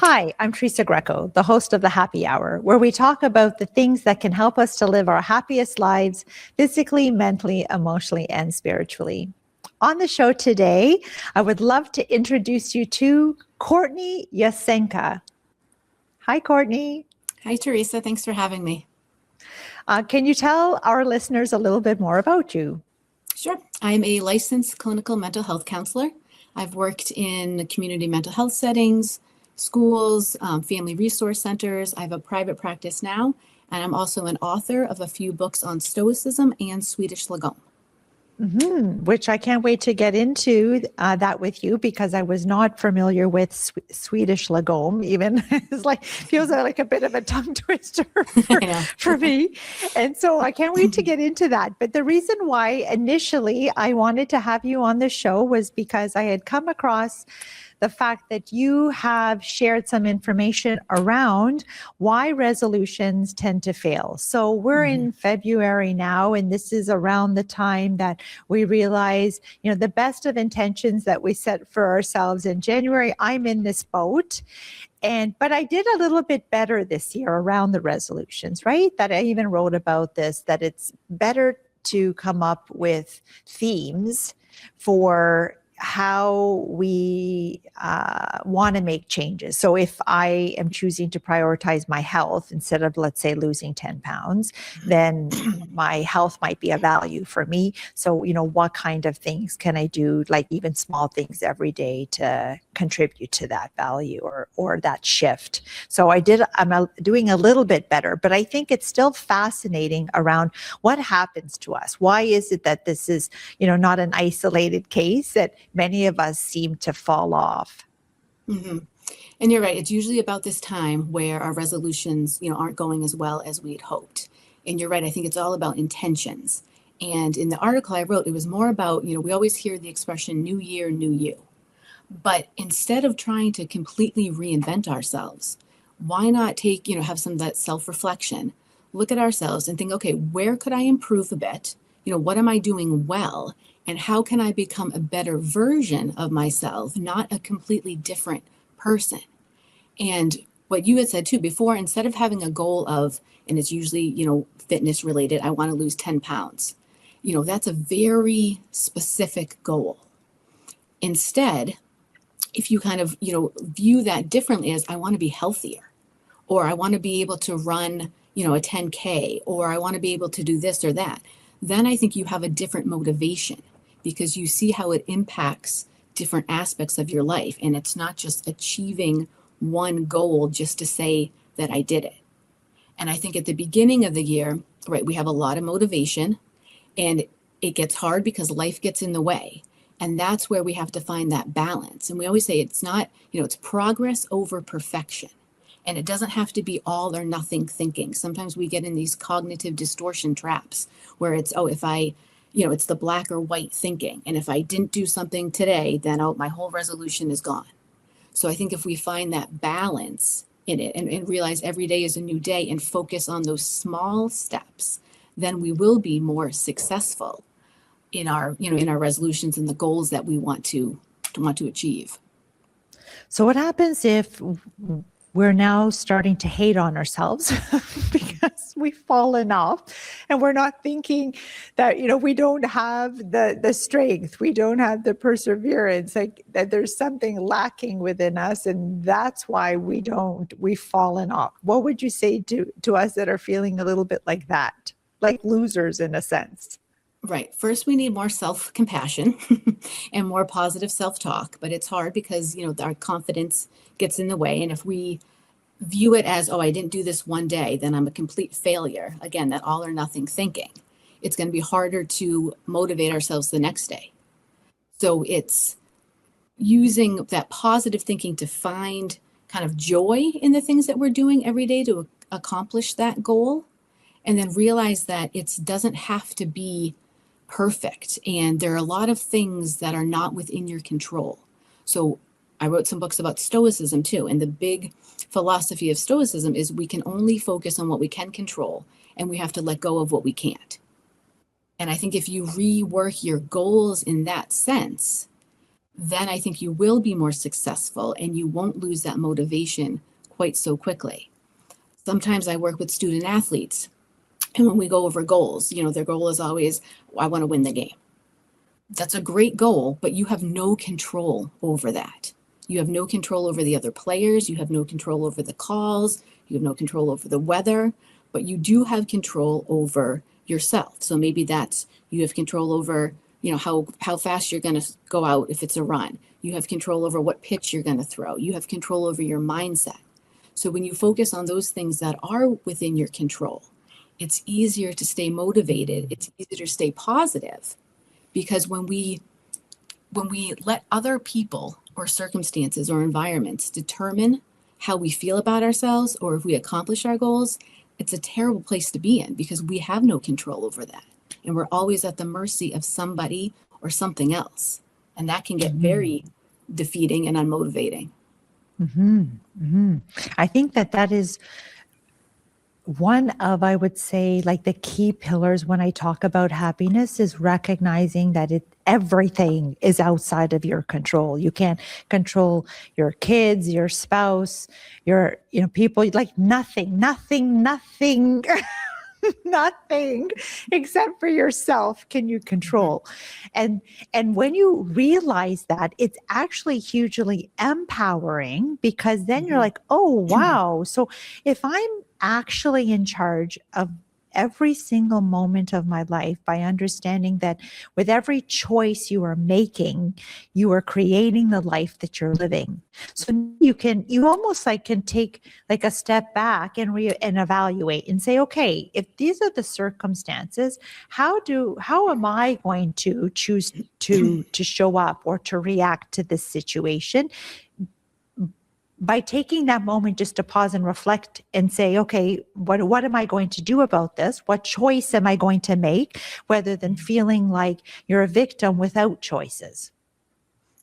Hi, I'm Teresa Greco, the host of the Happy Hour, where we talk about the things that can help us to live our happiest lives physically, mentally, emotionally, and spiritually. On the show today, I would love to introduce you to Courtney Yasenka. Hi, Courtney. Hi, Teresa. Thanks for having me. Can you tell our listeners a little bit more about you? Sure. I'm a licensed clinical mental health counselor. I've worked in community mental health settings, schools, family resource centers. I have a private practice now, and I'm also an author of a few books on Stoicism and Swedish Lagom. Which I can't wait to get into that with you, because I was not familiar with Swedish Lagom. Even it's like feels like a bit of a tongue twister for me, and so I can't wait to get into that. But the reason why initially I wanted to have you on the show was because I had come across the fact that you have shared some information around why resolutions tend to fail. So we're in February now, and this is around the time that we realize, the best of intentions that we set for ourselves in January. I'm in this boat. But I did a little bit better this year around the resolutions, right? That I even wrote about this, that it's better to come up with themes for how we want to make changes. So if I am choosing to prioritize my health instead of, let's say, losing 10 pounds, then my health might be a value for me. So, what kind of things can I do, like even small things every day to contribute to that value or that shift? So I'm doing a little bit better, but I think it's still fascinating around what happens to us. Why is it that this is, not an isolated case, that many of us seem to fall off? Mm-hmm. And you're right. It's usually about this time where our resolutions, aren't going as well as we'd hoped. And you're right. I think it's all about intentions. And in the article I wrote, it was more about, we always hear the expression new year, new you. But instead of trying to completely reinvent ourselves, why not have some of that self-reflection, look at ourselves and think, okay, where could I improve a bit? What am I doing well? And how can I become a better version of myself, not a completely different person? And what you had said too before, instead of having a goal of, and it's usually, fitness related, I want to lose 10 pounds. That's a very specific goal. Instead, if you kind of, view that differently as I want to be healthier, or I want to be able to run, a 10K, or I want to be able to do this or that, then I think you have a different motivation, because you see how it impacts different aspects of your life. And it's not just achieving one goal just to say that I did it. And I think at the beginning of the year, right, we have a lot of motivation, and it gets hard because life gets in the way. And that's where we have to find that balance. And we always say it's not, it's progress over perfection. And it doesn't have to be all or nothing thinking. Sometimes we get in these cognitive distortion traps where it's, if I, it's the black or white thinking. And if I didn't do something today, then my whole resolution is gone. So I think if we find that balance in it and realize every day is a new day and focus on those small steps, then we will be more successful in our, in our resolutions and the goals that we want to achieve. So what happens if we're now starting to hate on ourselves because we've fallen off, and we're not thinking that, we don't have the strength, we don't have the perseverance, like that there's something lacking within us, and that's why we've fallen off? What would you say to us that are feeling a little bit like that, like losers in a sense? Right. First, we need more self-compassion and more positive self-talk, but it's hard because, our confidence gets in the way. And if we view it as, I didn't do this one day, then I'm a complete failure. Again, that all or nothing thinking. It's going to be harder to motivate ourselves the next day. So it's using that positive thinking to find kind of joy in the things that we're doing every day to accomplish that goal. And then realize that it doesn't have to be perfect. And there are a lot of things that are not within your control. So I wrote some books about Stoicism too. And the big philosophy of Stoicism is we can only focus on what we can control, and we have to let go of what we can't. And I think if you rework your goals in that sense, then I think you will be more successful and you won't lose that motivation quite so quickly. Sometimes I work with student athletes, and when we go over goals, their goal is always, I want to win the game. That's a great goal, but you have no control over that. You have no control over the other players. You have no control over the calls. You have no control over the weather, but you do have control over yourself. So maybe that's, you have control over, how fast you're going to go out if it's a run. You have control over what pitch you're going to throw. You have control over your mindset. So when you focus on those things that are within your control, it's easier to stay motivated. It's easier to stay positive, because when we let other people or circumstances or environments determine how we feel about ourselves or if we accomplish our goals, it's a terrible place to be in, because we have no control over that. And we're always at the mercy of somebody or something else. And that can get very defeating and unmotivating. I think that is one of, I would say, like the key pillars when I talk about happiness, is recognizing that everything is outside of your control. You can't control your kids, your spouse, your people, like nothing nothing except for yourself can you control. And when you realize that, it's actually hugely empowering, because then you're like, oh wow, so if I'm actually in charge of every single moment of my life, by understanding that with every choice you are making, you are creating the life that you're living. So you almost like can take like a step back and evaluate and say, okay, if these are the circumstances, how am I going to choose to show up or to react to this situation? By taking that moment just to pause and reflect and say, okay, what am I going to do about this? What choice am I going to make? Rather than feeling like you're a victim without choices.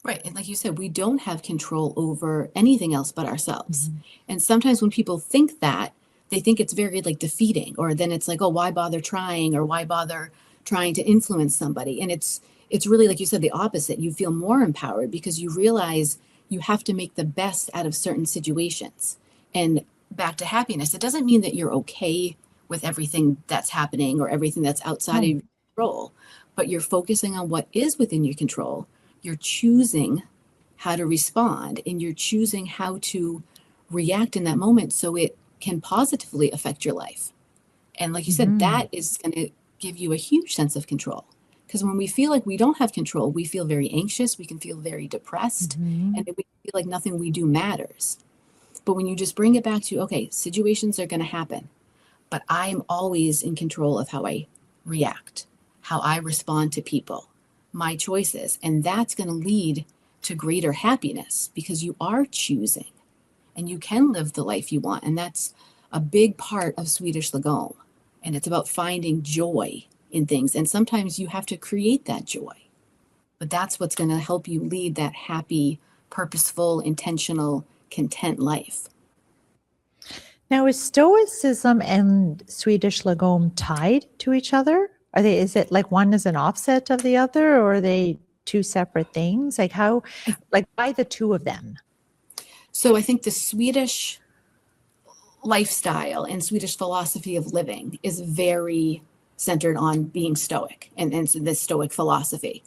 Right. And like you said, we don't have control over anything else but ourselves. And sometimes when people think that, they think it's very like defeating, or then it's like, oh, why bother trying, or why bother trying to influence somebody? And it's really, like you said, the opposite. You feel more empowered because you realize you have to make the best out of certain situations. And back to happiness, it doesn't mean that you're okay with everything that's happening or everything that's outside of your control, but you're focusing on what is within your control. You're choosing how to respond, and you're choosing how to react in that moment so it can positively affect your life. And like you said, that is going to give you a huge sense of control. Because when we feel like we don't have control, we feel very anxious, we can feel very depressed, and we feel like nothing we do matters. But when you just bring it back to, okay, situations are going to happen, but I'm always in control of how I react, how I respond to people, my choices. And that's going to lead to greater happiness, because you are choosing and you can live the life you want. And that's a big part of Swedish Lagom. And it's about finding joy in things. And sometimes you have to create that joy. But that's what's going to help you lead that happy, purposeful, intentional, content life. Now, is Stoicism and Swedish Lagom tied to each other? Is it like one is an offset of the other, or are they two separate things? Why the two of them? So I think the Swedish lifestyle and Swedish philosophy of living is very centered on being stoic and the stoic philosophy.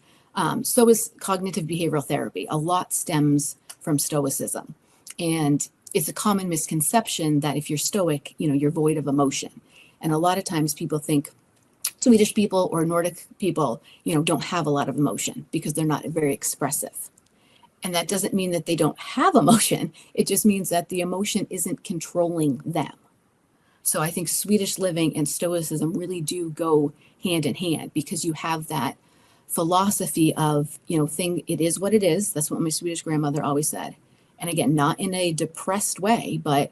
So is cognitive behavioral therapy. A lot stems from Stoicism. And it's a common misconception that if you're stoic, you're void of emotion. And a lot of times people think Swedish people or Nordic people, don't have a lot of emotion because they're not very expressive. And that doesn't mean that they don't have emotion. It just means that the emotion isn't controlling them. So I think Swedish living and Stoicism really do go hand in hand, because you have that philosophy of, it is what it is. That's what my Swedish grandmother always said. And again, not in a depressed way, but,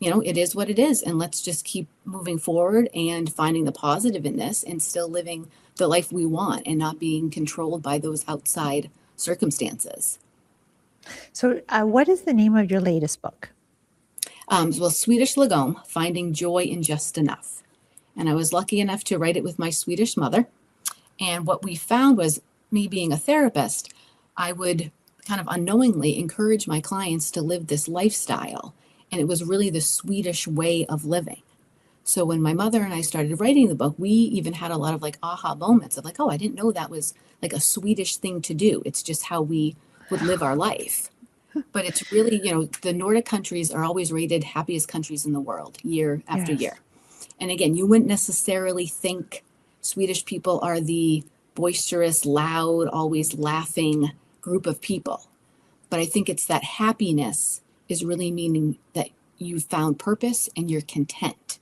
it is what it is. And let's just keep moving forward and finding the positive in this and still living the life we want and not being controlled by those outside circumstances. So what is the name of your latest book? Swedish Lagom, Finding Joy in Just Enough. And I was lucky enough to write it with my Swedish mother. And what we found was, me being a therapist, I would kind of unknowingly encourage my clients to live this lifestyle. And it was really the Swedish way of living. So when my mother and I started writing the book, we even had a lot of like aha moments of like, oh, I didn't know that was like a Swedish thing to do. It's just how we would live our life. But it's really, the Nordic countries are always rated happiest countries in the world year after Yes. year. And again, you wouldn't necessarily think Swedish people are the boisterous, loud, always laughing group of people. But I think it's that happiness is really meaning that you've found purpose and you're content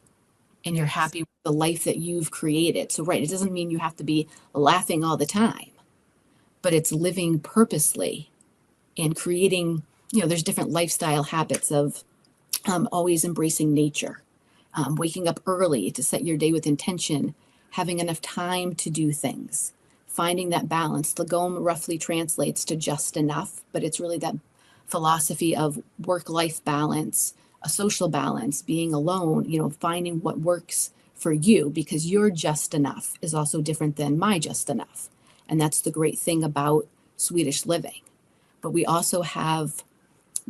and you're Yes. happy with the life that you've created. So, right, it doesn't mean you have to be laughing all the time, but it's living purposely and creating, there's different lifestyle habits of always embracing nature, waking up early to set your day with intention, having enough time to do things, finding that balance. Lagom roughly translates to just enough, but it's really that philosophy of work-life balance, a social balance, being alone, finding what works for you, because your just enough is also different than my just enough. And that's the great thing about Swedish living. But we also have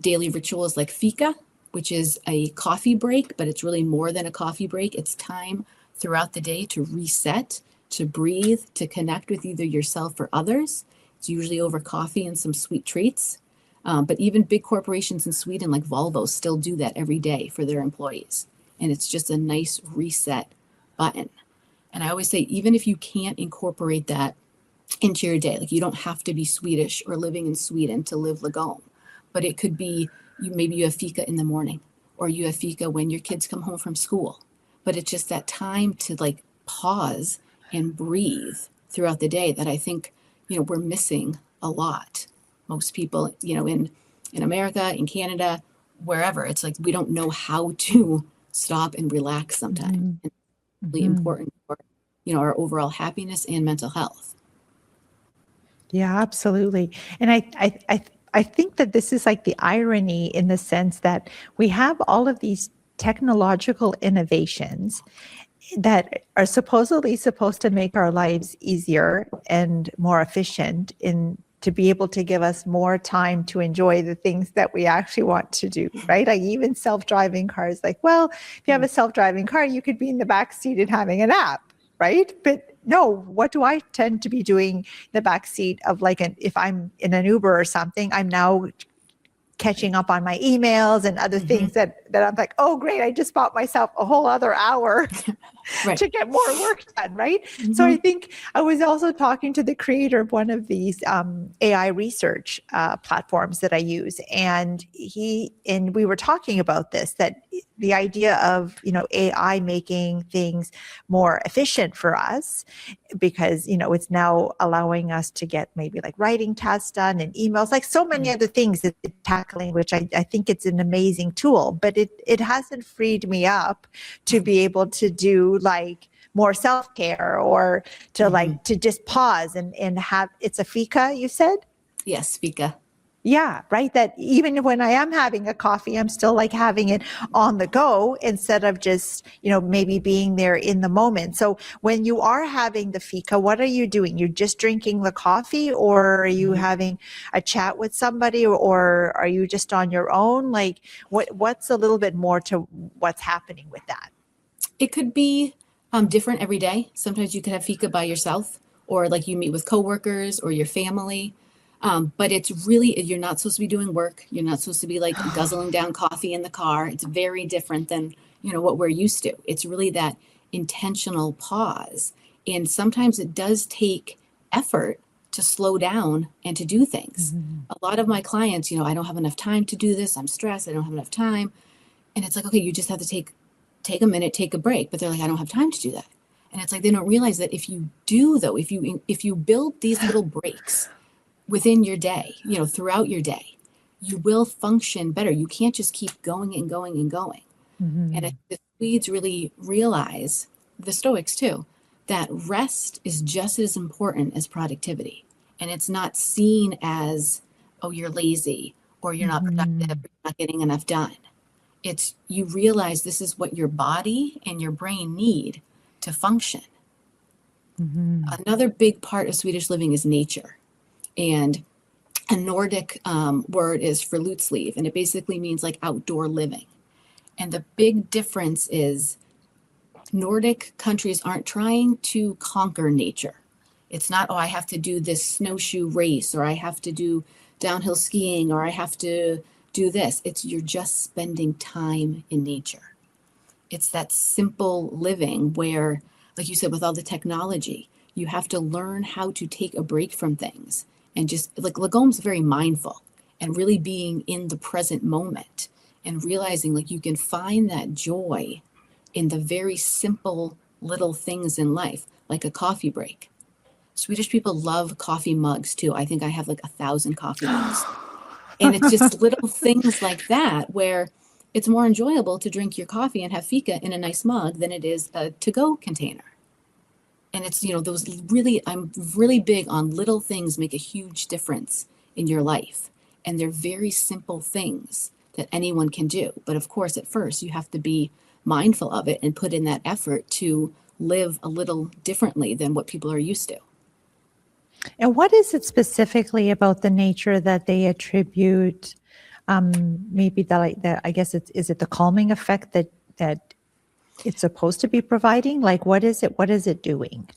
daily rituals like fika, which is a coffee break, but it's really more than a coffee break. It's time throughout the day to reset, to breathe, to connect with either yourself or others. It's usually over coffee and some sweet treats. But even big corporations in Sweden like Volvo still do that every day for their employees. And it's just a nice reset button. And I always say, even if you can't incorporate that into your day, like you don't have to be Swedish or living in Sweden to live Lagom, but it could be maybe you have fika in the morning, or you have fika when your kids come home from school. But it's just that time to like pause and breathe throughout the day that I think, we're missing a lot. Most people, in America, in Canada, wherever, it's like we don't know how to stop and relax sometimes. Mhm. It's really important for, our overall happiness and mental health. Yeah, absolutely. And I think that this is like the irony in the sense that we have all of these technological innovations that are supposedly supposed to make our lives easier and more efficient in to be able to give us more time to enjoy the things that we actually want to do, right? Like even self-driving cars, like, well, if you have a self-driving car, you could be in the back seat and having a nap, right? But no, what do I tend to be doing in the back seat of like if I'm in an Uber or something, I'm now catching up on my emails and other things that I'm like, oh, great, I just bought myself a whole other hour Right. to get more work done, right? So I think I was also talking to the creator of one of these AI research platforms that I use, and we were talking about this, that the idea of AI making things more efficient for us, because it's now allowing us to get maybe like writing tasks done and emails, like so many other things that it's tackling, which I think it's an amazing tool, but it hasn't freed me up to be able to do like more self-care or to like to just pause and have it's a fika, you said? Yes, fika. Yeah, right. That even when I am having a coffee, I'm still like having it on the go instead of just, maybe being there in the moment. So when you are having the fika, what are you doing? You're just drinking the coffee, or are you having a chat with somebody, or are you just on your own? Like what's a little bit more to what's happening with that? It could be different every day. Sometimes you could have fika by yourself, or like you meet with coworkers or your family. But it's really, you're not supposed to be doing work. You're not supposed to be like guzzling down coffee in the car. It's very different than, what we're used to. It's really that intentional pause. And sometimes it does take effort to slow down and to do things. A lot of my clients, I don't have enough time to do this. I'm stressed. I don't have enough time. And it's like, okay, you just have to take a minute, take a break. But they're like, I don't have time to do that. And it's like, they don't realize that if you do though, if you build these little breaks within your day, throughout your day, you will function better. You can't just keep going and going and going. And I think the Swedes really realize, the Stoics too, that rest is just as important as productivity. And it's not seen as, oh, you're lazy or you're not productive, or you're not getting enough done. It's you realize this is what your body and your brain need to function. Another big part of Swedish living is nature. And A Nordic word is fruitsleeve, and it basically means like outdoor living. And the big difference is Nordic countries aren't trying to conquer nature. It's not, oh, I have to do this snowshoe race, or I have to do downhill skiing, or I have to do this. It's you're just spending time in nature. It's that simple living where, like you said, with all the technology, you have to learn how to take a break from things and just like Lagom's very mindful and really being in the present moment and realizing like you can find that joy in the very simple little things in life, like a coffee break. Swedish people love coffee mugs too. I think I have like 1,000 coffee mugs. And it's just little things like that where it's more enjoyable to drink your coffee and have fika in a nice mug than it is a to-go container. And it's, those really, I'm really big on little things make a huge difference in your life. And they're very simple things that anyone can do. But of course, at first, you have to be mindful of it and put in that effort to live a little differently than what people are used to. And what is it specifically about the nature that they attribute? Maybe that I guess is it the calming effect that it's supposed to be providing? Like, what is it? What is it doing?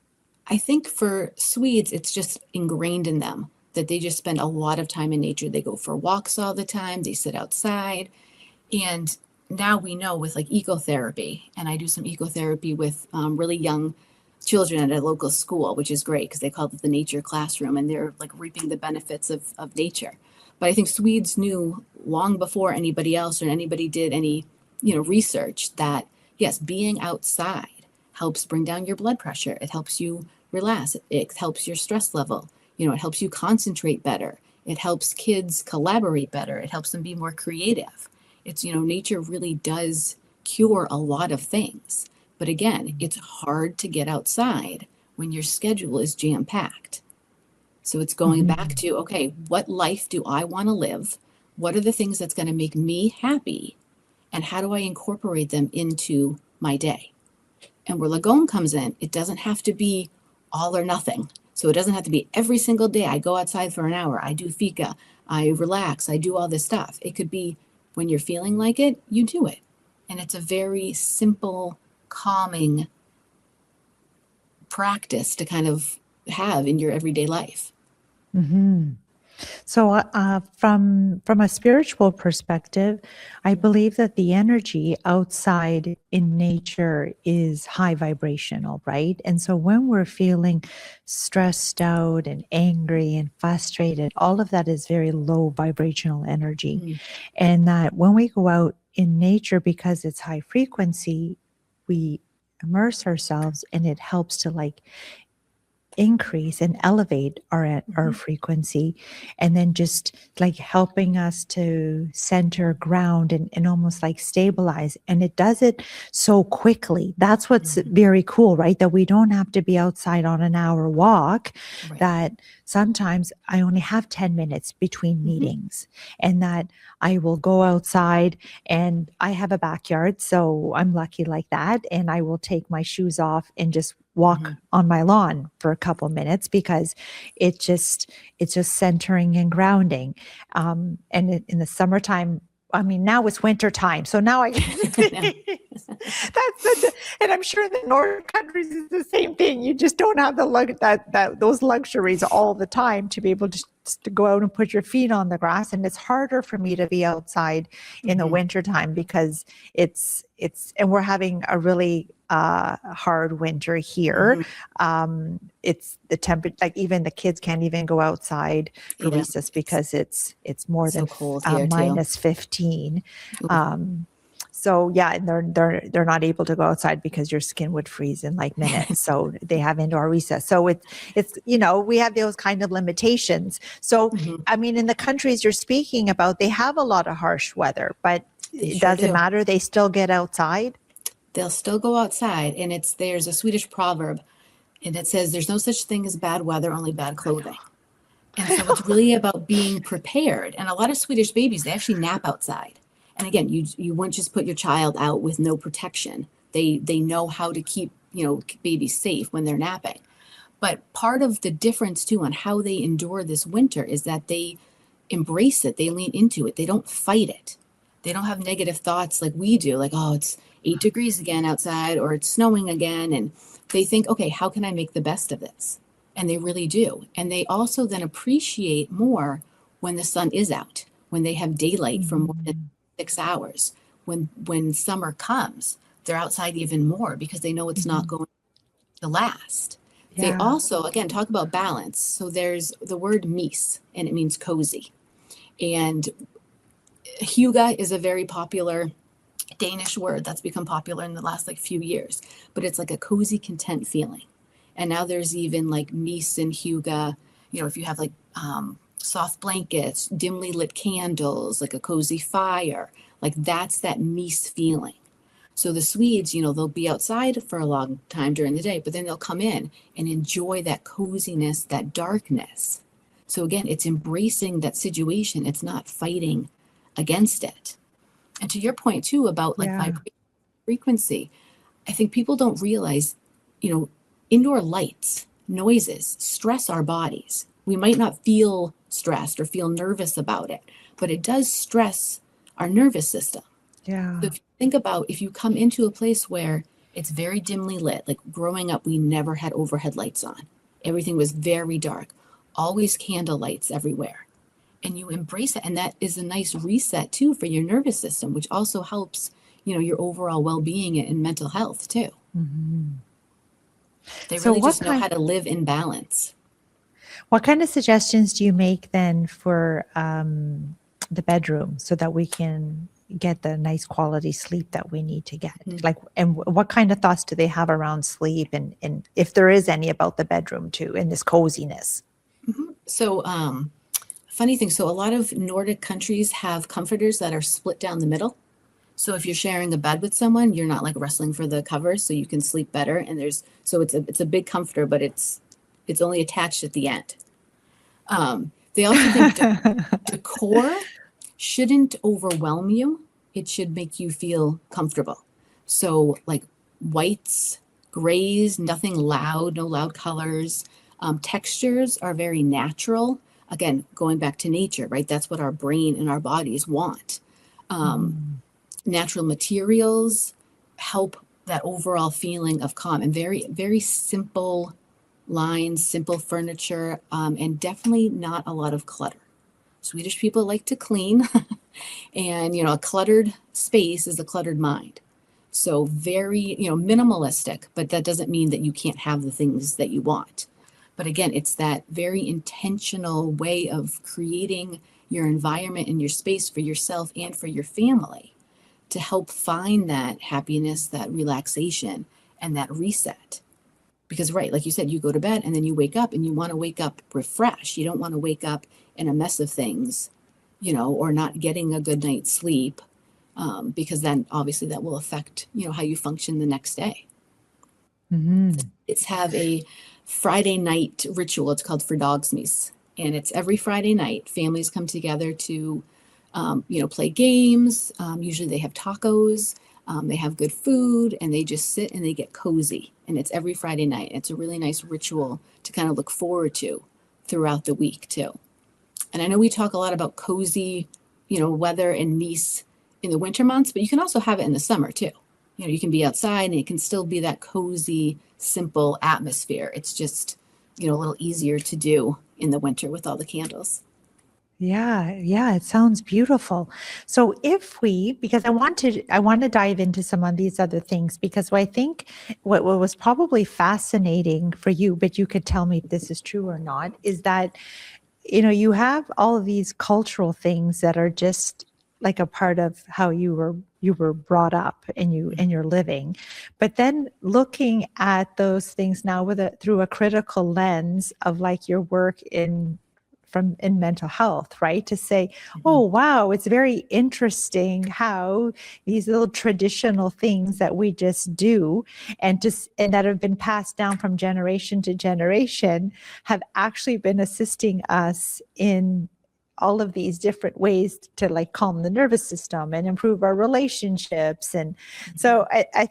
I think for Swedes, it's just ingrained in them that they just spend a lot of time in nature. They go for walks all the time. They sit outside. And now we know with like ecotherapy, and I do some ecotherapy with really young children at a local school, which is great because they call it the nature classroom, and they're like reaping the benefits of nature. But I think Swedes knew long before anybody else or anybody did any, research that yes, being outside helps bring down your blood pressure. It helps you relax. It helps your stress level. It helps you concentrate better. It helps kids collaborate better. It helps them be more creative. It's, nature really does cure a lot of things. But again, it's hard to get outside when your schedule is jam-packed. So it's going back to, okay, what life do I want to live? What are the things that's going to make me happy? And how do I incorporate them into my day? And where Lagom comes in, it doesn't have to be all or nothing. So it doesn't have to be every single day I go outside for an hour, I do fika, I relax, I do all this stuff. It could be when you're feeling like it, you do it. And it's a very simple, calming practice to kind of have in your everyday life. Mm-hmm. So from a spiritual perspective, I believe that the energy outside in nature is high vibrational, right? And so when we're feeling stressed out and angry and frustrated, all of that is very low vibrational energy. Mm-hmm. And that when we go out in nature, because it's high frequency, we immerse ourselves and it helps to like increase and elevate our frequency, and then just like helping us to center ground and almost like stabilize. And it does it so quickly. That's what's very cool, right? That we don't have to be outside on an hour walk, right. That sometimes I only have 10 minutes between meetings, and that I will go outside, and I have a backyard, so I'm lucky like that. And I will take my shoes off and just walk on my lawn for a couple minutes, because it's just centering and grounding. And in the summertime, I mean, now it's winter time, so now I and I'm sure the northern countries is the same thing. You just don't have those luxuries all the time to be able to go out and put your feet on the grass. And it's harder for me to be outside in the winter time because it's and we're having a really hard winter here. It's the temperature, like even the kids can't even go outside for recess because it's more so than cold minus 15. So yeah, and they're not able to go outside because your skin would freeze in like minutes. So they have indoor recess. So it's we have those kind of limitations. So I mean, in the countries you're speaking about, they have a lot of harsh weather, but it doesn't matter. They still get outside. They'll still go outside, and there's a Swedish proverb, and it says there's no such thing as bad weather, only bad clothing. And so it's really about being prepared. And a lot of Swedish babies, they actually nap outside. And again, you wouldn't just put your child out with no protection. They know how to keep, babies safe when they're napping. But part of the difference too on how they endure this winter is that they embrace it. They lean into it. They don't fight it. They don't have negative thoughts like we do, like, oh, it's 8 degrees again outside, or it's snowing again. And they think, okay, how can I make the best of this? And they really do. And they also then appreciate more when the sun is out, when they have daylight for more than 6 hours. When summer comes, they're outside even more because they know it's not going to last. They Yeah. also, again, talk about balance. So there's the word mys, and it means cozy. And hygge is a very popular Danish word that's become popular in the last like few years, but it's like a cozy, content feeling. And now there's even like mys and hygge, if you have like soft blankets, dimly lit candles, like a cozy fire, like that's that mys feeling. So the Swedes, they'll be outside for a long time during the day, but then they'll come in and enjoy that coziness, that darkness. So again, it's embracing that situation. It's not fighting against it. And to your point too about like vibration, frequency, I think people don't realize, indoor lights, noises stress our bodies. We might not feel stressed or feel nervous about it, but it does stress our nervous system. Yeah. So if you think about if you come into a place where it's very dimly lit, like growing up, we never had overhead lights on. Everything was very dark, always candle lights everywhere. And you embrace it. And that is a nice reset too for your nervous system, which also helps, your overall well-being and mental health too. They So really just know how to live in balance. what kind of suggestions do you make then for the bedroom so that we can get the nice quality sleep that we need to get? Like, and what kind of thoughts do they have around sleep, and if there is any about the bedroom too, and this coziness? So, funny thing. So a lot of Nordic countries have comforters that are split down the middle. So if you're sharing a bed with someone, you're not like wrestling for the covers, so you can sleep better. And it's a big comforter, but it's only attached at the end. They also think decor shouldn't overwhelm you. It should make you feel comfortable. So like whites, grays, nothing loud, no loud colors. Textures are very natural. Again, going back to nature, right? That's what our brain and our bodies want. Natural materials help that overall feeling of calm, and very, very simple lines, simple furniture, and definitely not a lot of clutter. Swedish people like to clean, and a cluttered space is a cluttered mind. So very, minimalistic, but that doesn't mean that you can't have the things that you want. But again, it's that very intentional way of creating your environment and your space for yourself and for your family to help find that happiness, that relaxation, and that reset. Because, right, like you said, you go to bed and then you wake up and you want to wake up refreshed. You don't want to wake up in a mess of things, or not getting a good night's sleep, because then obviously that will affect, how you function the next day. It's have a Friday night ritual. It's called Fredagsmys, and it's every Friday night. Families come together to, play games. Usually they have tacos. They have good food, and they just sit and they get cozy. And it's every Friday night. It's a really nice ritual to kind of look forward to throughout the week too. And I know we talk a lot about cozy, weather and mys in the winter months, but you can also have it in the summer too. You can be outside and it can still be that cozy, simple atmosphere. It's just, a little easier to do in the winter with all the candles. Yeah, it sounds beautiful. So because I want to dive into some of these other things, because I think what was probably fascinating for you, but you could tell me if this is true or not, is that, you have all of these cultural things that are just like a part of how you were brought up and you're living, but then looking at those things now through a critical lens of like your work in mental health, right? To say, oh, wow, it's very interesting how these little traditional things that we just do and that have been passed down from generation to generation have actually been assisting us in all of these different ways to like calm the nervous system and improve our relationships. And so I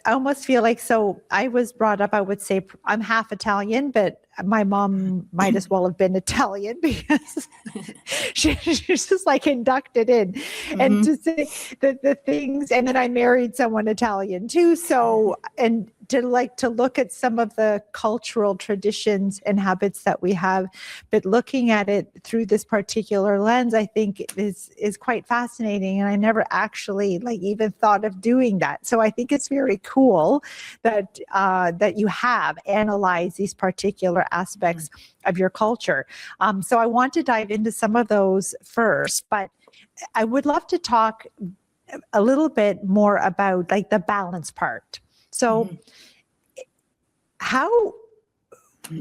almost feel like, so I was brought up, I would say I'm half Italian, but my mom might as well have been Italian because she's just like inducted in. And to say that the things, and then I married someone Italian too. So, and to look at some of the cultural traditions and habits that we have, but looking at it through this particular lens, I think is quite fascinating. And I never actually even thought of doing that. So I think it's very cool that that you have analyzed these particular aspects of your culture. So I want to dive into some of those first, but I would love to talk a little bit more about the balance part. So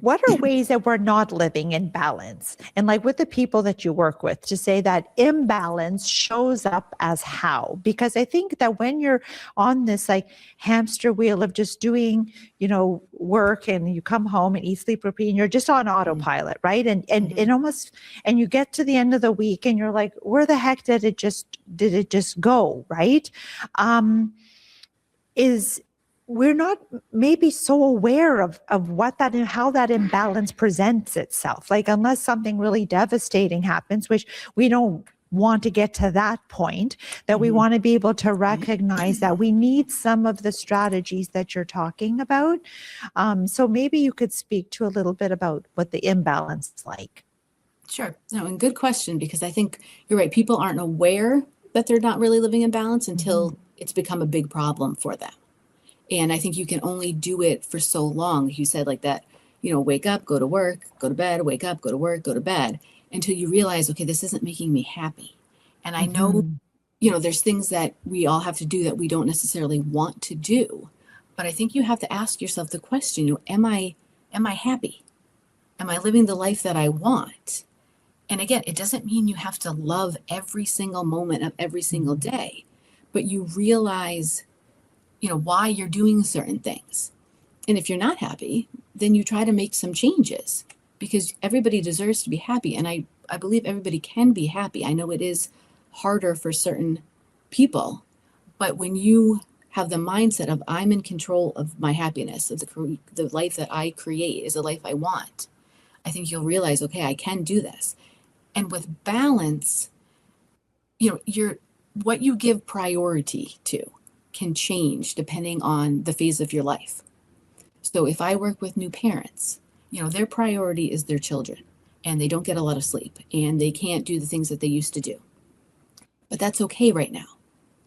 what are ways that we're not living in balance? And with the people that you work with, to say that imbalance shows up as how? Because I think that when you're on this hamster wheel of just doing, work, and you come home and eat, sleep, repeat, and you're just on autopilot, right? And almost, and you get to the end of the week and you're like, where the heck did it just go, right? We're not maybe so aware of what that and how that imbalance presents itself. Unless something really devastating happens, which we don't want to get to that point, that we want to be able to recognize that we need some of the strategies that you're talking about. So maybe you could speak to a little bit about what the imbalance is like. Sure. No, and good question, because I think you're right. People aren't aware that they're not really living in balance until it's become a big problem for them. And I think you can only do it for so long. You said that, wake up, go to work, go to bed, wake up, go to work, go to bed, until you realize, okay, this isn't making me happy. And I know, there's things that we all have to do that we don't necessarily want to do. But I think you have to ask yourself the question, am I happy? Am I living the life that I want? And again, it doesn't mean you have to love every single moment of every single day, but you realize why you're doing certain things. And if you're not happy, then you try to make some changes, because everybody deserves to be happy. And I believe everybody can be happy. I know it is harder for certain people, but when you have the mindset of I'm in control of my happiness, of the life that I create is a life I want, I think you'll realize, okay, I can do this. And with balance, what you give priority to can change depending on the phase of your life. So if I work with new parents, their priority is their children, and they don't get a lot of sleep, and they can't do the things that they used to do. But that's okay right now.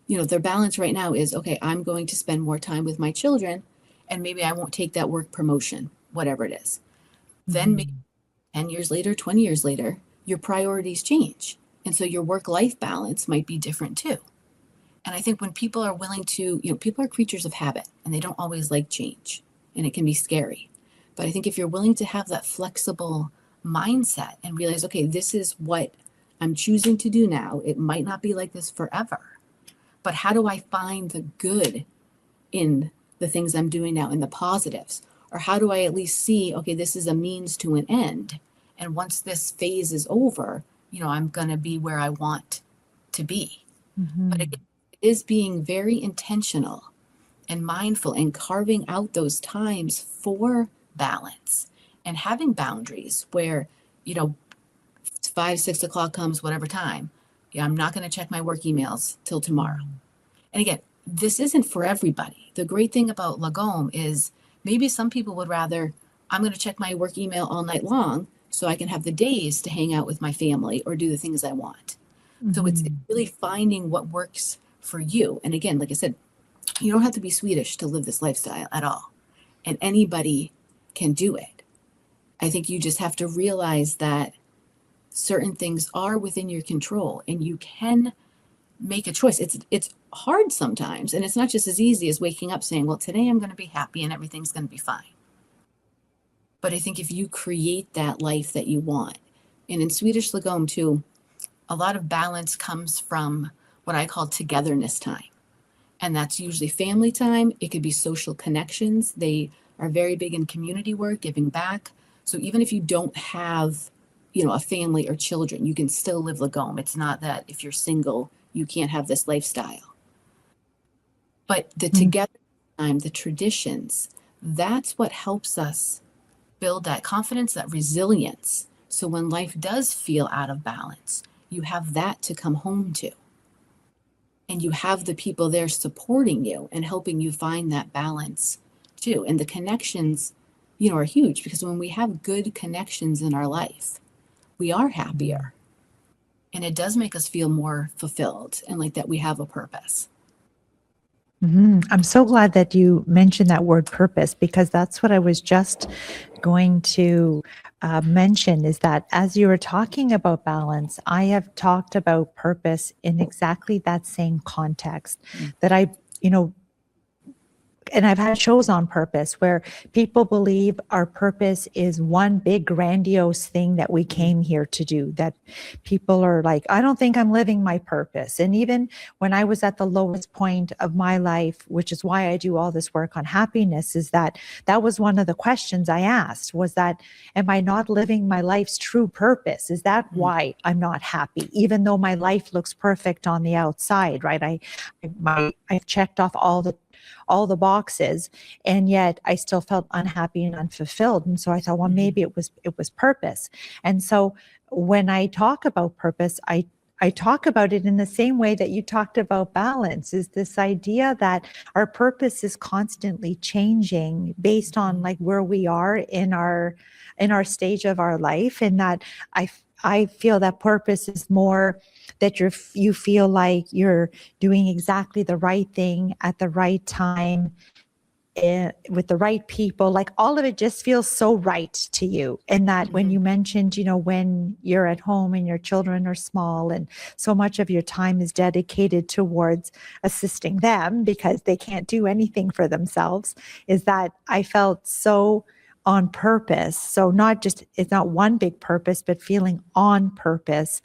Their balance right now is, okay, I'm going to spend more time with my children, and maybe I won't take that work promotion, whatever it is. Then maybe 10 years later, 20 years later, your priorities change. And so your work-life balance might be different too. And I think when people are willing to, people are creatures of habit, and they don't always like change, and it can be scary. But I think if you're willing to have that flexible mindset and realize, okay, this is what I'm choosing to do now. It might not be like this forever, but how do I find the good in the things I'm doing now, in the positives? Or how do I at least see, okay, this is a means to an end. And once this phase is over, I'm going to be where I want to be. But again, is being very intentional and mindful and carving out those times for balance and having boundaries where, 5, 6 o'clock comes, whatever time, I'm not going to check my work emails till tomorrow. And again, this isn't for everybody. The great thing about Lagom is maybe some people would rather, I'm going to check my work email all night long so I can have the days to hang out with my family or do the things I want. So it's really finding what works for you. And again, like I said, you don't have to be Swedish to live this lifestyle at all. And anybody can do it. I think you just have to realize that certain things are within your control and you can make a choice. It's hard sometimes. And it's not just as easy as waking up saying, well, today I'm going to be happy and everything's going to be fine. But I think if you create that life that you want, and in Swedish Lagom too, a lot of balance comes from what I call togetherness time. And that's usually family time. It could be social connections. They are very big in community work, giving back. So even if you don't have, a family or children, you can still live Lagom. It's not that if you're single, you can't have this lifestyle. But the together time, the traditions, that's what helps us build that confidence, that resilience. So when life does feel out of balance, you have that to come home to. And you have the people there supporting you and helping you find that balance too. And the connections, are huge, because when we have good connections in our life, we are happier. And it does make us feel more fulfilled and like that we have a purpose. I'm so glad that you mentioned that word purpose, because that's what I was just going to mention, is that as you were talking about balance, I have talked about purpose in exactly that same context that and I've had shows on purpose where people believe our purpose is one big grandiose thing that we came here to do, that people are like, I don't think I'm living my purpose. And even when I was at the lowest point of my life, which is why I do all this work on happiness, is that was one of the questions I asked, was that, am I not living my life's true purpose? Is that why I'm not happy, even though my life looks perfect on the outside, right? I've checked off all the boxes, and yet I still felt unhappy and unfulfilled. And so I thought, well, maybe it was purpose. And so when I talk about purpose, I talk about it in the same way that you talked about balance, is this idea that our purpose is constantly changing based on like where we are in our stage of our life. And that I feel that purpose is more that you feel like you're doing exactly the right thing at the right time, with the right people, like all of it just feels so right to you. And that when you mentioned, when you're at home and your children are small and so much of your time is dedicated towards assisting them because they can't do anything for themselves, is that I felt so on purpose. So it's not one big purpose, but feeling on purpose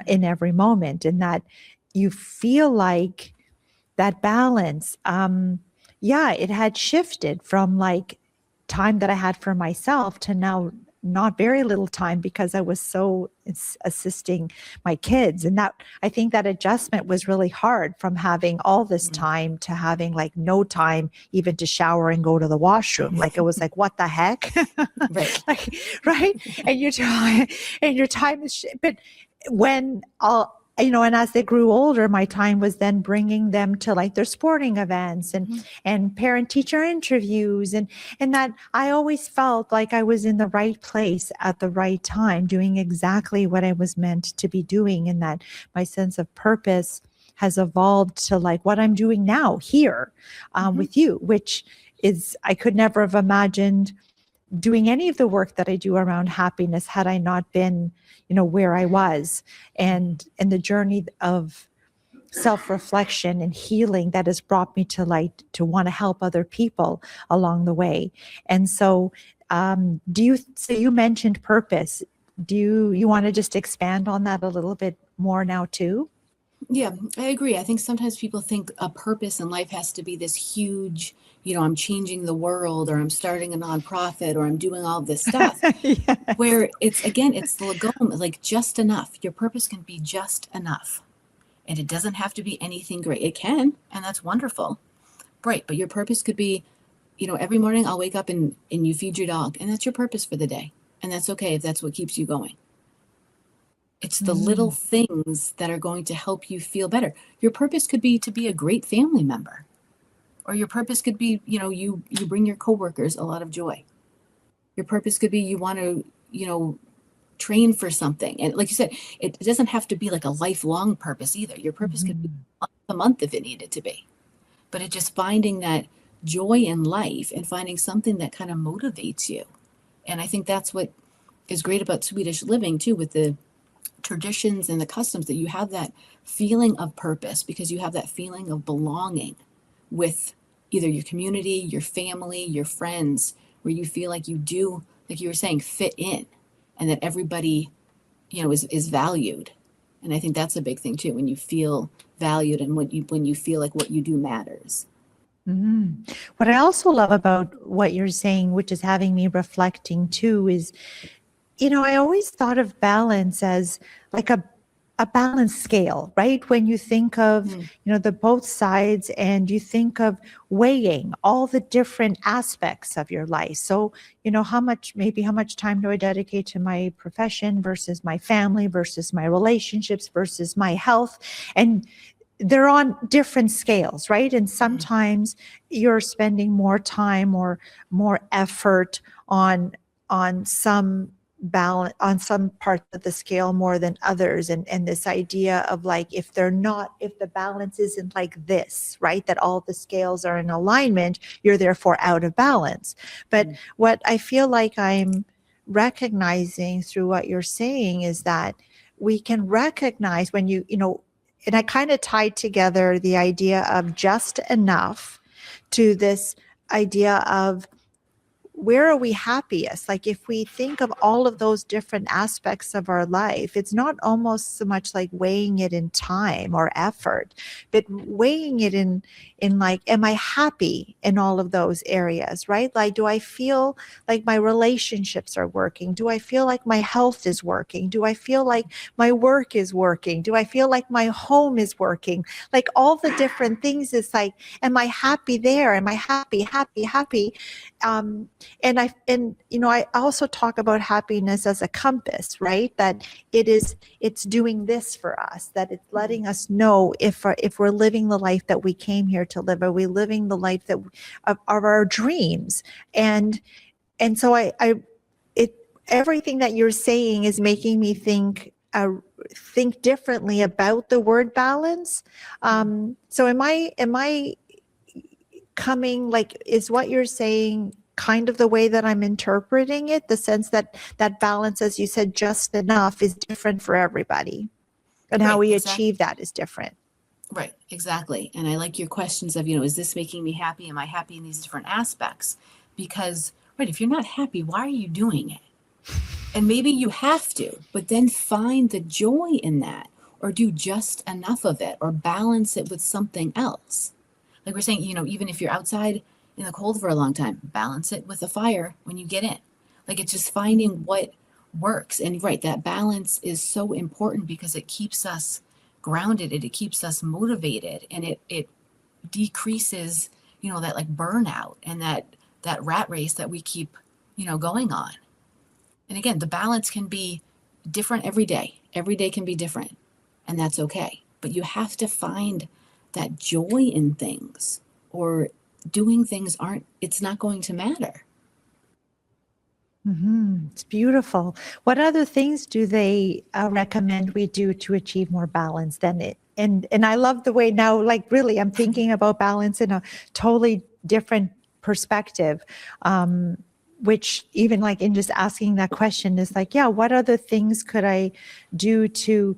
in every moment. And that you feel like that balance, it had shifted from like time that I had for myself to now not very little time, because I was so assisting my kids. And that, I think that adjustment was really hard, from having all this time to having like no time even to shower and go to the washroom. Like it was like, what the heck? Right. Right. And your time is, but when and as they grew older, my time was then bringing them to like their sporting events and parent teacher interviews. And that I always felt like I was in the right place at the right time, doing exactly what I was meant to be doing. And that my sense of purpose has evolved to like what I'm doing now here with you, which is, I could never have imagined doing any of the work that I do around happiness had I not been, where I was, and the journey of self-reflection and healing that has brought me to want to help other people along the way. And so, so you mentioned purpose. Do you want to just expand on that a little bit more now too? Yeah, I agree. I think sometimes people think a purpose in life has to be this huge, I'm changing the world, or I'm starting a nonprofit, or I'm doing all this stuff. Yes. Where it's Lagom, like just enough. Your purpose can be just enough. And it doesn't have to be anything great. It can, and that's wonderful. Right. But your purpose could be, every morning I'll wake up and you feed your dog, and that's your purpose for the day. And that's okay if that's what keeps you going. It's the little things that are going to help you feel better. Your purpose could be to be a great family member, or your purpose could be, you bring your coworkers a lot of joy. Your purpose could be you want to, train for something. And like you said, it doesn't have to be like a lifelong purpose either. Your purpose could be a month if it needed to be. But it's just finding that joy in life and finding something that kind of motivates you. And I think that's what is great about Swedish living too, with the traditions and the customs, that you have that feeling of purpose because you have that feeling of belonging with either your community, your family, your friends, where you feel like you do, like you were saying, fit in, and that everybody, is valued. And I think that's a big thing too, when you feel valued and when you feel like what you do matters. What I also love about what you're saying, which is having me reflecting too, is I always thought of balance as like a balanced scale, right? When you think of, Mm. the both sides, and you think of weighing all the different aspects of your life. So, how much time do I dedicate to my profession versus my family versus my relationships versus my health? And they're on different scales, right? And sometimes you're spending more time or more effort on some balance, on some parts of the scale more than others. And this idea of like, if the balance isn't like this, right, that all the scales are in alignment, you're therefore out of balance. But what I feel like I'm recognizing through what you're saying is that we can recognize when and I kind of tied together the idea of just enough to this idea of, where are we happiest? Like, if we think of all of those different aspects of our life, it's not almost so much like weighing it in time or effort, but weighing it in like, am I happy in all of those areas, right? Like, do I feel like my relationships are working? Do I feel like my health is working? Do I feel like my work is working? Do I feel like my home is working? Like, all the different things, it's like, am I happy there? Am I happy? I also talk about happiness as a compass, right? That it's doing this for us, that it's letting us know if we're living the life that we came here to live. Are we living the life that of our dreams? And so everything that you're saying is making me think differently about the word balance. So am I coming, like, is what you're saying kind of the way that I'm interpreting it, the sense that balance, as you said, just enough, is different for everybody, and how we achieve that is different? Right, exactly. And I like your questions of, is this making me happy? Am I happy in these different aspects? Because, right, if you're not happy, why are you doing it? And maybe you have to, but then find the joy in that, or do just enough of it, or balance it with something else. Like we're saying, even if you're outside in the cold for a long time, balance it with a fire when you get in. Like, it's just finding what works. And right, that balance is so important because it keeps us grounded, it keeps us motivated, and it decreases, that like burnout and that rat race that we keep, going on. And again, the balance can be different every day. Every day can be different, and that's okay. But you have to find that joy in things, or doing things it's not going to matter. It's beautiful. What other things do they recommend we do to achieve more balance than it? And I love the way now, like, really, I'm thinking about balance in a totally different perspective. Which, even like in just asking that question, is like, yeah, what other things could I do to,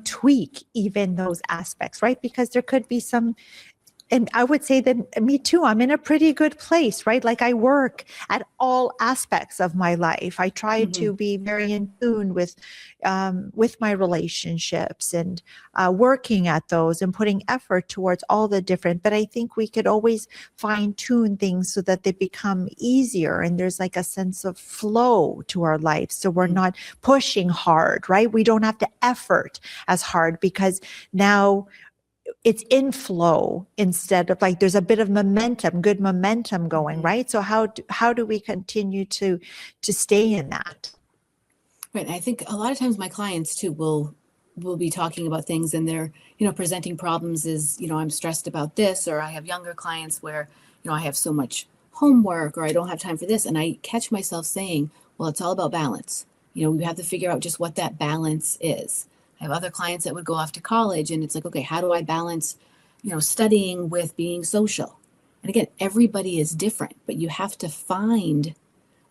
tweak even those aspects, right? Because there could be some, and I would say that me too, I'm in a pretty good place, right? Like, I work at all aspects of my life. I try to be very in tune with my relationships, and working at those and putting effort towards all the different, but I think we could always fine tune things so that they become easier. And there's like a sense of flow to our life. So we're not pushing hard, right? We don't have to effort as hard, because now it's in flow, instead of like, there's a bit of good momentum going, right? So how do we continue to stay in that? Right. And I think a lot of times my clients too will be talking about things, and they're, presenting problems as, I'm stressed about this, or I have younger clients where, I have so much homework, or I don't have time for this. And I catch myself saying, well, it's all about balance. We have to figure out just what that balance is. I have other clients that would go off to college, and it's like, okay, how do I balance, studying with being social? And again, everybody is different, but you have to find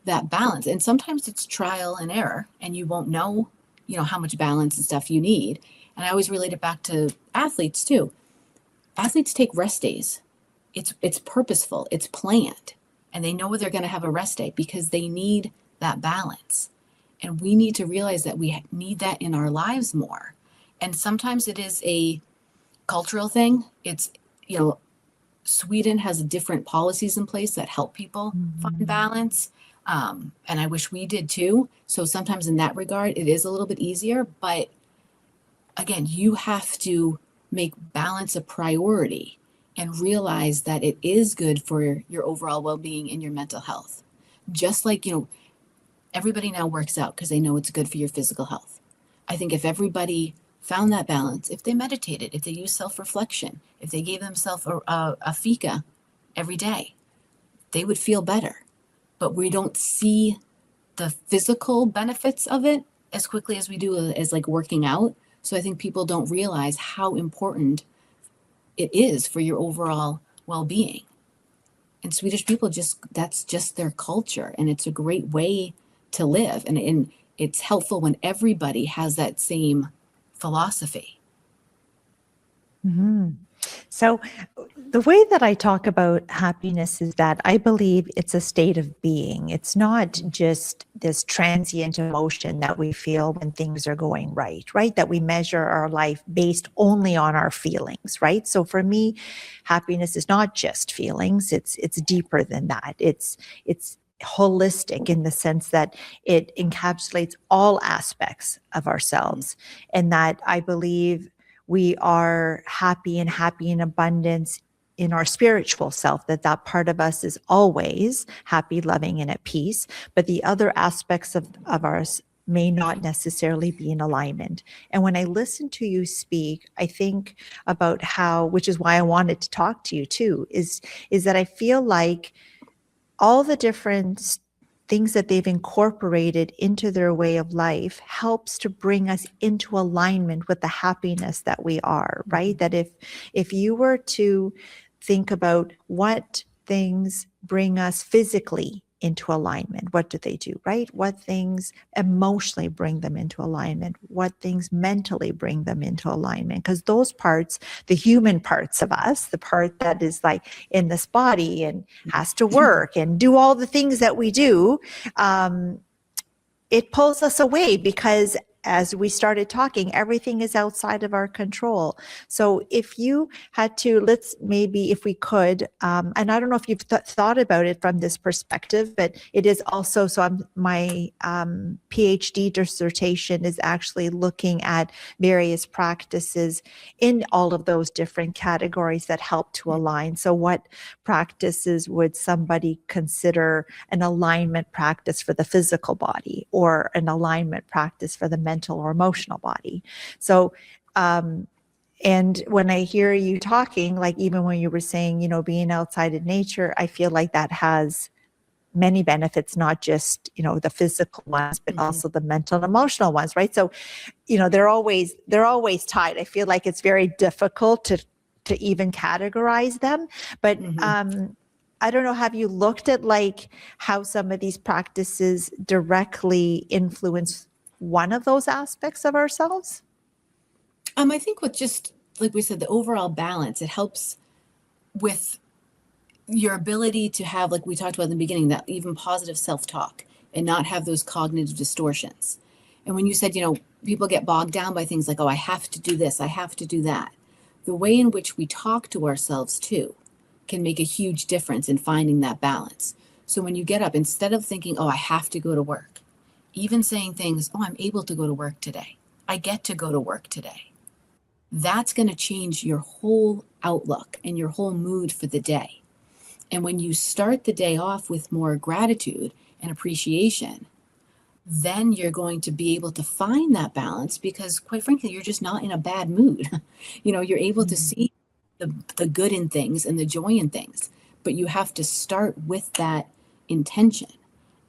that balance. And sometimes it's trial and error, and you won't know, how much balance and stuff you need. And I always relate it back to athletes too. Athletes take rest days. It's purposeful, it's planned, and they know they're going to have a rest day because they need that balance. And we need to realize that we need that in our lives more. And sometimes it is a cultural thing. It's, Sweden has different policies in place that help people find balance. And I wish we did too. So sometimes in that regard, it is a little bit easier, but again, you have to make balance a priority and realize that it is good for your overall well-being and your mental health. Just like, everybody now works out because they know it's good for your physical health. I think if everybody found that balance, if they meditated, if they used self-reflection, if they gave themselves a fika every day, they would feel better. But we don't see the physical benefits of it as quickly as we do as like working out. So I think people don't realize how important it is for your overall well-being. And Swedish people that's just their culture, and it's a great way to live. And it's helpful when everybody has that same philosophy. Mhm. So, the way that I talk about happiness is that I believe it's a state of being. It's not just this transient emotion that we feel when things are going right? That we measure our life based only on our feelings, right? So for me, happiness is not just feelings. It's deeper than that. It's holistic in the sense that it encapsulates all aspects of ourselves, and that I believe we are happy and happy in abundance in our spiritual self, that part of us is always happy, loving, and at peace. But the other aspects of ours may not necessarily be in alignment. And when I listen to you speak, I think about how, which is why I wanted to talk to you too, is that I feel like all the different things that they've incorporated into their way of life helps to bring us into alignment with the happiness that we are, right? That if you were to think about what things bring us physically into alignment, what do they do, right? What things emotionally bring them into alignment? What things mentally bring them into alignment? Because those parts, the human parts of us, the part that is like in this body and has to work and do all the things that we do, it pulls us away because as we started talking, everything is outside of our control. So if you had to, if we could, and I don't know if you've thought about it from this perspective, but it is also, my PhD dissertation is actually looking at various practices in all of those different categories that help to align. So what practices would somebody consider an alignment practice for the physical body, or an alignment practice for the mental or emotional body? So, and when I hear you talking, like even when you were saying, being outside in nature, I feel like that has many benefits, not just, the physical ones, but also the mental and emotional ones, right? So, they're always tied. I feel like it's very difficult to even categorize them, but, I don't know, have you looked at like how some of these practices directly influence one of those aspects of ourselves? I think with just, like we said, the overall balance, it helps with your ability to have, like we talked about in the beginning, that even positive self-talk and not have those cognitive distortions. And when you said, people get bogged down by things like, oh, I have to do this, I have to do that. The way in which we talk to ourselves too can make a huge difference in finding that balance. So when you get up, instead of thinking, oh, I have to go to work, even saying things, oh, I'm able to go to work today, I get to go to work today. That's going to change your whole outlook and your whole mood for the day. And when you start the day off with more gratitude and appreciation, then you're going to be able to find that balance, because quite frankly, you're just not in a bad mood. You're able to see the good in things and the joy in things, but you have to start with that intention.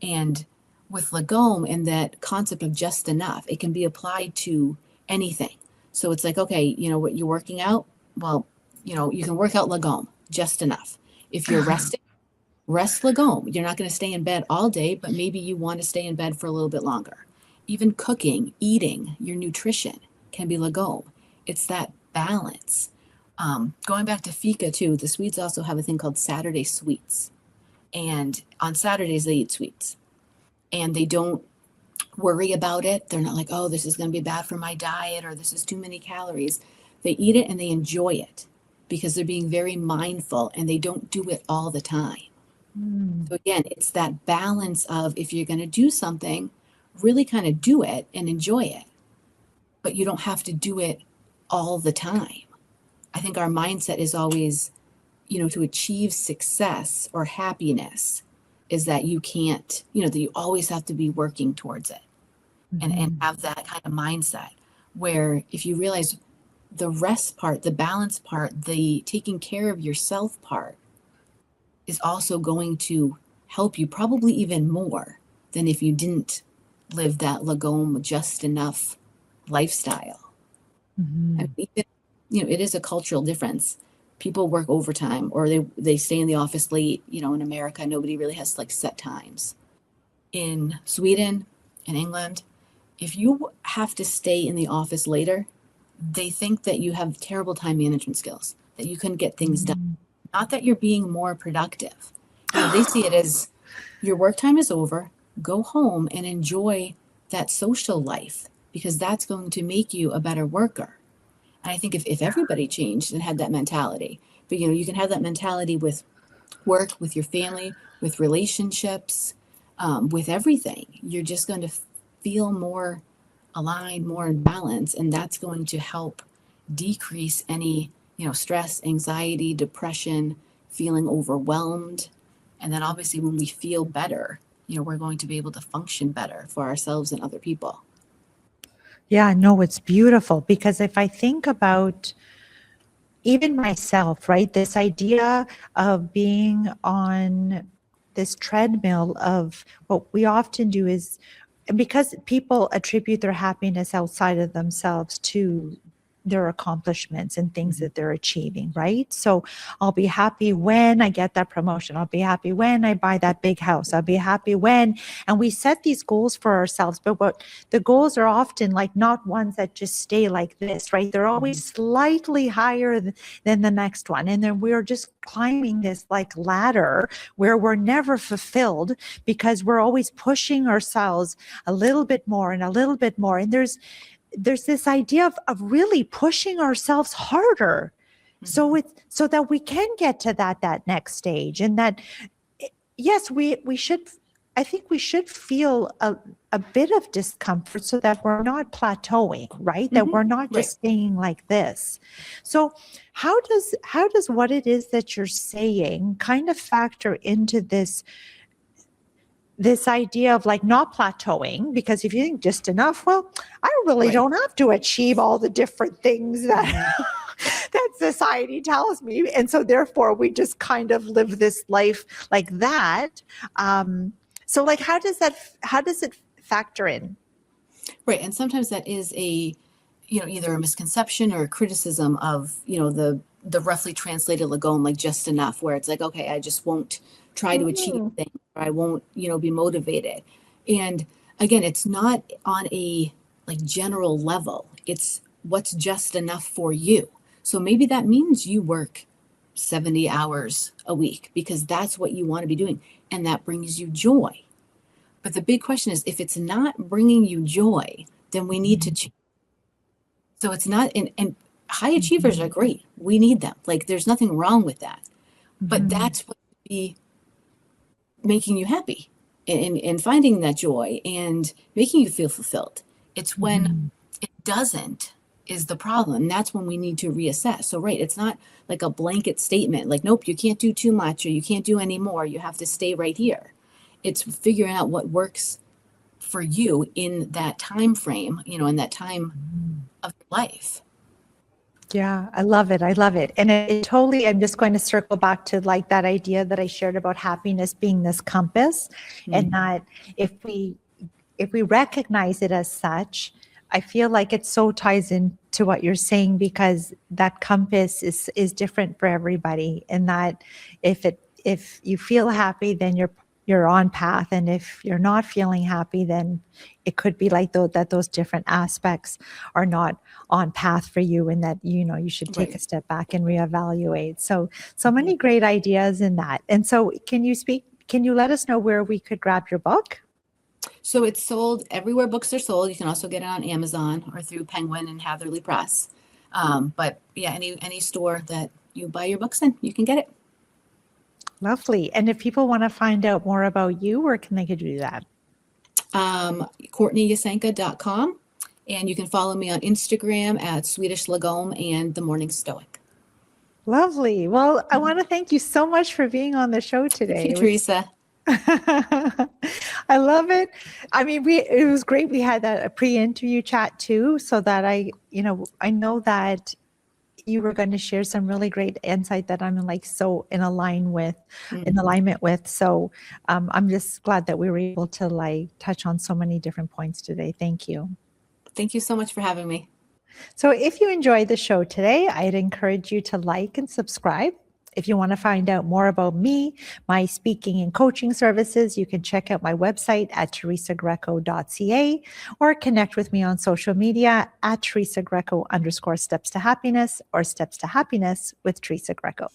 And with Lagom and that concept of just enough, it can be applied to anything. So it's like, okay, what you're working out, well, you can work out Lagom, just enough. If you're resting, rest Lagom. You're not going to stay in bed all day, but maybe you want to stay in bed for a little bit longer. Even cooking, eating, your nutrition can be Lagom. It's that balance. Going back to fika too, the Swedes also have a thing called Saturday sweets. And on Saturdays, they eat sweets. And they don't worry about it. They're not like, oh, this is going to be bad for my diet, or this is too many calories. They eat it and they enjoy it because they're being very mindful, and they don't do it all the time. So again, it's that balance of, if you're going to do something, really kind of do it and enjoy it. but you don't have to do it all the time. I think our mindset is always, to achieve success or happiness is that you can't, that you always have to be working towards it, and have that kind of mindset where if you realize the rest part, the balance part, the taking care of yourself part is also going to help you probably even more than if you didn't live that Lagom just enough lifestyle. I mean, it is a cultural difference. People work overtime or they stay in the office late. In America, nobody really has like set times. In Sweden and England, if you have to stay in the office later, they think that you have terrible time management skills, that you couldn't get things done. Not that you're being more productive. They see it as your work time is over, go home and enjoy that social life because that's going to make you a better worker. And I think if everybody changed and had that mentality, but you can have that mentality with work, with your family, with relationships, with everything, you're just going to feel more aligned, more in balance, and that's going to help decrease any, stress, anxiety, depression, feeling overwhelmed. And then obviously when we feel better, we're going to be able to function better for ourselves and other people. Yeah, no, it's beautiful because if I think about even myself, right, this idea of being on this treadmill of what we often do is because people attribute their happiness outside of themselves to their accomplishments and things that they're achieving, right? So I'll be happy when I get that promotion. I'll be happy when I buy that big house. I'll be happy when, and we set these goals for ourselves, but what the goals are often like not ones that just stay like this, right? They're always slightly higher than the next one. And then we're just climbing this like ladder where we're never fulfilled because we're always pushing ourselves a little bit more and a little bit more. And there's this idea of really pushing ourselves harder so that we can get to that next stage. And that, yes, we should, I think we should feel a bit of discomfort so that we're not plateauing, right? That we're not just staying like this. So how does what it is that you're saying kind of factor into this idea of like not plateauing? Because if you think just enough, well, I really don't have to achieve all the different things that that society tells me. And so therefore we just kind of live this life like that. So like, how does it factor in? Right. And sometimes that is either a misconception or a criticism of, the roughly translated Lagom, like just enough, where it's like, okay, I just won't try to achieve things, or I won't, be motivated. And again, it's not on a like general level. It's what's just enough for you. So maybe that means you work 70 hours a week because that's what you want to be doing. And that brings you joy. But the big question is, if it's not bringing you joy, then we need to change. So it's not, and high achievers are great. We need them. Like there's nothing wrong with that. But that's what should be making you happy and finding that joy and making you feel fulfilled. It's when it doesn't is the problem. That's when we need to reassess. So, it's not like a blanket statement, like, nope, you can't do too much or you can't do any more. You have to stay right here. It's figuring out what works for you in that time frame, in that time of life. Yeah, I love it. I love it. And it totally, I'm just going to circle back to like that idea that I shared about happiness being this compass, and that if we recognize it as such, I feel like it so ties into what you're saying, because that compass is different for everybody. And that if you feel happy, then you're on path. And if you're not feeling happy, then it could be like that those different aspects are not on path for you, and that, you should take a step back and reevaluate. So many great ideas in that. And so can you let us know where we could grab your book? So it's sold everywhere books are sold. You can also get it on Amazon or through Penguin and Hatherley Press. But yeah, any store that you buy your books in, you can get it. Lovely. And if people want to find out more about you, where can they do that? CourtneyYasenka.com. And you can follow me on Instagram at Swedish Lagom and The Morning Stoic. Lovely. Well, I want to thank you so much for being on the show Thank today. you, Teresa. I love it. I mean, it was great. We had a pre-interview chat too, so that I know that you were going to share some really great insight that I'm like so in alignment with. So I'm just glad that we were able to like touch on so many different points today. Thank you. Thank you so much for having me. So if you enjoyed the show today, I'd encourage you to like and subscribe. If you want to find out more about me, my speaking and coaching services, you can check out my website at teresagreco.ca or connect with me on social media at Teresa Greco _steps to happiness or steps to happiness with Teresa Greco.